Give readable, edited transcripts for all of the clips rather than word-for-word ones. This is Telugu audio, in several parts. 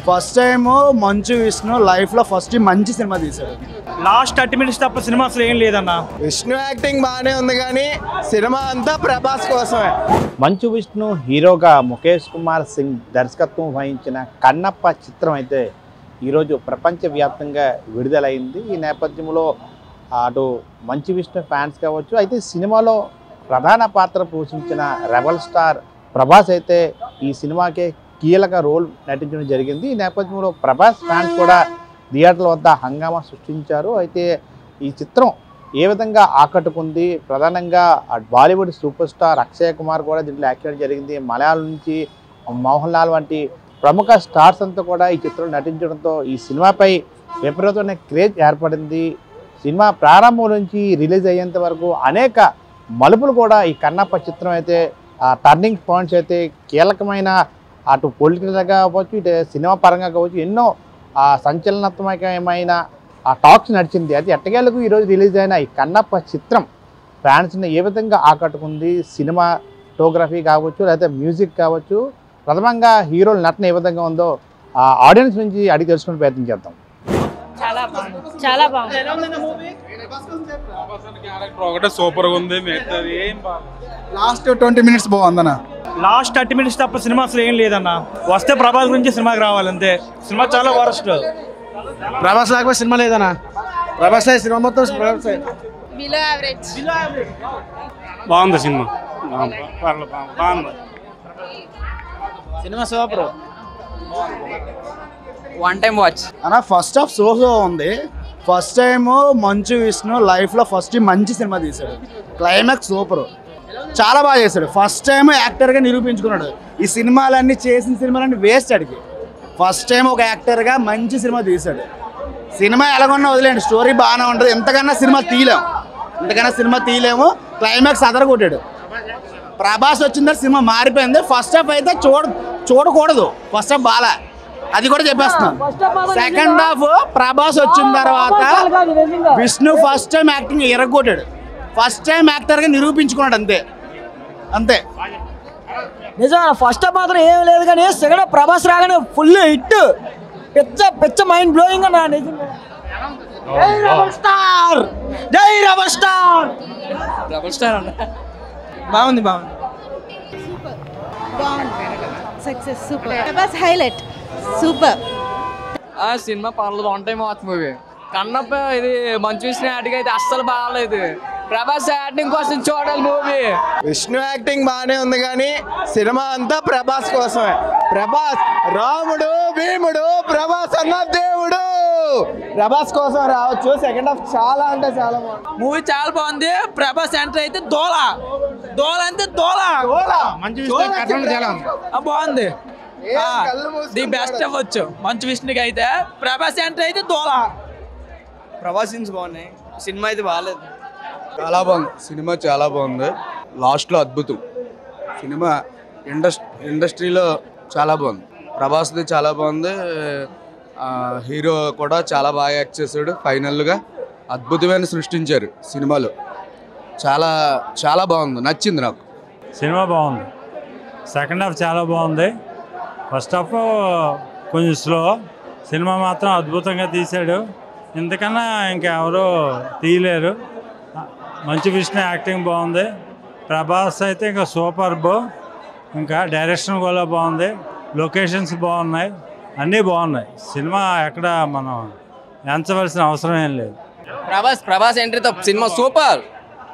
ఫస్ట్ టైం మంచు విష్ణు లైఫ్లో ఫస్ట్ మంచి సినిమా తీశాడు. లాస్ట్ 30 minutes తప్ప సినిమా అసలు ఏం లేదన్న. విష్ణు యాక్టింగ్ బాగానే ఉంది కానీ సినిమా అంతా ప్రభాస్ కోసమే. మంచు విష్ణు హీరోగా ముఖేష్ కుమార్ సింగ్ దర్శకత్వం వహించిన కన్నప్ప చిత్రం అయితే ఈరోజు ప్రపంచవ్యాప్తంగా విడుదలైంది. ఈ నేపథ్యంలో అటు మంచు విష్ణు ఫ్యాన్స్ కావచ్చు, అయితే సినిమాలో ప్రధాన పాత్ర పోషించిన రెబల్ స్టార్ ప్రభాస్ అయితే ఈ సినిమాకే కీలక రోల్ నటించడం జరిగింది. ఈ నేపథ్యంలో ప్రభాస్ ఫ్యాన్స్ కూడా థియేటర్ల వద్ద హంగామా సృష్టించారు. అయితే ఈ చిత్రం ఏ విధంగా ఆకట్టుకుంది, ప్రధానంగా బాలీవుడ్ సూపర్ స్టార్ అక్షయ్ కుమార్ కూడా దీంట్లో యాక్ట్ చేయడం జరిగింది. మలయాళం నుంచి మోహన్ లాల్ వంటి ప్రముఖ స్టార్స్ అంతా కూడా ఈ చిత్రంలో నటించడంతో ఈ సినిమాపై విపరీతమైన క్రేజ్ ఏర్పడింది. సినిమా ప్రారంభం నుంచి రిలీజ్ అయ్యేంత వరకు అనేక మలుపులు కూడా ఈ కన్నప్ప చిత్రం అయితే టర్నింగ్ పాయింట్స్ అయితే కీలకమైన అటు పొలిటికల్గా కావచ్చు, ఇటు సినిమా పరంగా కావచ్చు, ఎన్నో సంచలనాత్మకమైన టాక్స్ నడిచింది. అయితే ఎట్టకేలకు ఈరోజు రిలీజ్ అయిన ఈ కన్నప్ప చిత్రం ఫ్యాన్స్ని ఏ విధంగా ఆకట్టుకుంది, సినిమాటోగ్రఫీ కావచ్చు, లేకపోతే మ్యూజిక్ కావచ్చు, ప్రథమంగా హీరోల నటన ఏ విధంగా ఉందో ఆడియన్స్ నుంచి అడిగి తెలుసుకునే ప్రయత్నం చేద్దాం. చాలా బాగుంది, చాలా బాగుంది. సూపర్ గా ఉంది. లాస్ట్ 20 minutes బాగుందన్న. లాస్ట్ 30 minutes తప్ప సినిమా అసలు ఏం లేదన్న. వస్తే ప్రభాస్ గురించి సినిమాకి రావాలంతే. సినిమా చాలా వరస్ట్. ప్రభాస్ లేకపోతే సినిమా లేదన్నా. ప్రభాస్ సినిమా మొత్తం బిలో యావరేజ్. బాగుంది సినిమా, బాగుంది cinema super. One time watch అన్న. ఫస్ట్ హాఫ్ సోహో ఉంది. ఫస్ట్ టైం మంచు విష్ణు లైఫ్లో ఫస్ట్ మంచి సినిమా తీశాడు. క్లైమాక్స్ సూపర్, చాలా బాగా చేశాడు. ఫస్ట్ టైం యాక్టర్గా నిరూపించుకున్నాడు. ఈ సినిమాలన్నీ చేసిన సినిమాలన్నీ వేస్ట్ అడిగి ఫస్ట్ టైం ఒక యాక్టర్గా మంచి సినిమా తీశాడు. సినిమా ఎలాగొన్నా వదిలేండి, స్టోరీ బాగానే ఉంటుంది. ఎంతకన్నా సినిమా తీయలేము. క్లైమాక్స్ అదరగొట్టాడు. ప్రభాస్ వచ్చిన తర్వాత సినిమా మారిపోయింది. ఫస్ట్ హాఫ్ అయితే చూడకూడదు. ఫస్ట్ హాఫ్ బాగా, అది కూడా చెప్పేస్తున్నాను. సెకండ్ హాఫ్ ప్రభాస్ వచ్చిన తర్వాత విష్ణు ఫస్ట్ టైం యాక్టింగ్ ఎరగొట్టాడు. ఫస్ట్ టైం యాక్టర్గా నిరూపించుకున్నాడు. అంతే. నిజంగా ఫస్ట్ హాఫ్ మాత్రం ఏం లేదు కానీ సెకండ్ హాఫ్ ప్రభాస్ రాగానే ఫుల్ హిట్. పిచ్చ మైండ్ బ్లోయింగ్ అన్న. నిజంగా జై రెబల్ స్టార్, జై రెబల్ స్టార్. అన్న బాగుంది. Success super. Prabhas highlight super. సినిమా పర్లేదు, one time watch movie. Kannappa ఇది మంచు విష్ణు యాక్టింగ్ అయితే అస్సలు బాగాలేదు. ప్రభాస్ యాక్టింగ్ కోసం చూడాలి మూవీ. విష్ణు యాక్టింగ్ బాగానే ఉంది కానీ సినిమా అంతా ప్రభాస్ కోసమే. ప్రభాస్ రాముడు భీముడు, ప్రభాస్ అన్న దేవుడు. ప్రభాస్ కోసం రావచ్చు. సెకండ్ హాఫ్ చాలా అంటే చాలా బాగుంది. మూవీ చాలా బాగుంది. ప్రభాస్ ఎంటర్ అయితే దోల అంటే దోల. బాగుంది. ది బెస్ట్ అవ్వచ్చు మంచు విష్ణుకి అయితే. ప్రభాస్ ఎంటర్ అయితే దోల. ప్రభాస్ సీన్స్ బాగున్నాయి. సినిమా అయితే బాగాలేదు. చాలా బాగుంది సినిమా, చాలా బాగుంది. లాస్ట్లో అద్భుతం. సినిమా ఇండస్ట్రీలో చాలా బాగుంది. ప్రభాస్ది చాలా బాగుంది. హీరో కూడా చాలా బాగా యాక్ట్ చేశాడు. ఫైనల్గా అద్భుతమైన సృష్టించారు సినిమాలో. చాలా బాగుంది, నచ్చింది నాకు. సినిమా బాగుంది. సెకండ్ హాఫ్ చాలా బాగుంది. ఫస్ట్ హాఫ్ కొంచెం స్లో. సినిమా మాత్రం అద్భుతంగా తీశాడు. ఇంతకన్నా ఇంకెవరూ తీయలేరు. మంచు విష్ణు యాక్టింగ్ బాగుంది. ప్రభాస్ అయితే ఇంకా సూపర్బ్. ఇంకా డైరెక్షన్ కూడా బాగుంది. లొకేషన్స్ బాగున్నాయి, అన్నీ బాగున్నాయి. సినిమా ఎక్కడ మనం ఎంచవలసిన అవసరం ఏం లేదు. ప్రభాస్ ఎంట్రీతో సినిమా సూపర్.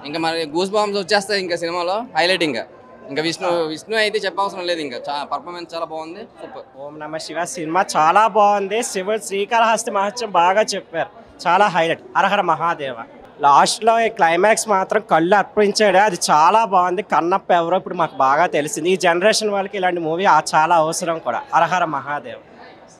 ఇంకా మరి గూస్ బాంబ్స్ వచ్చేస్తాయి ఇంకా సినిమాలో. హైలైట్ ఇంకా విష్ణు అయితే చెప్పవసరం లేదు. ఇంకా పర్ఫార్మెన్స్ చాలా బాగుంది. సూపర్. ఓం నమ శివ. సినిమా చాలా బాగుంది. శ్రీకాళహస్తి మహత్యం బాగా చెప్పారు. చాలా హైలైట్. హరహర మహాదేవ. లాస్ట్లో క్లైమాక్స్ మాత్రం కళ్ళు అర్పించాడు. అది చాలా బాగుంది. కన్నప్ప ఎవరో ఇప్పుడు మాకు బాగా తెలిసింది. ఈ జనరేషన్ వాళ్ళకి ఇలాంటి మూవీ చాలా అవసరం కూడా. హరహర మహాదేవ్.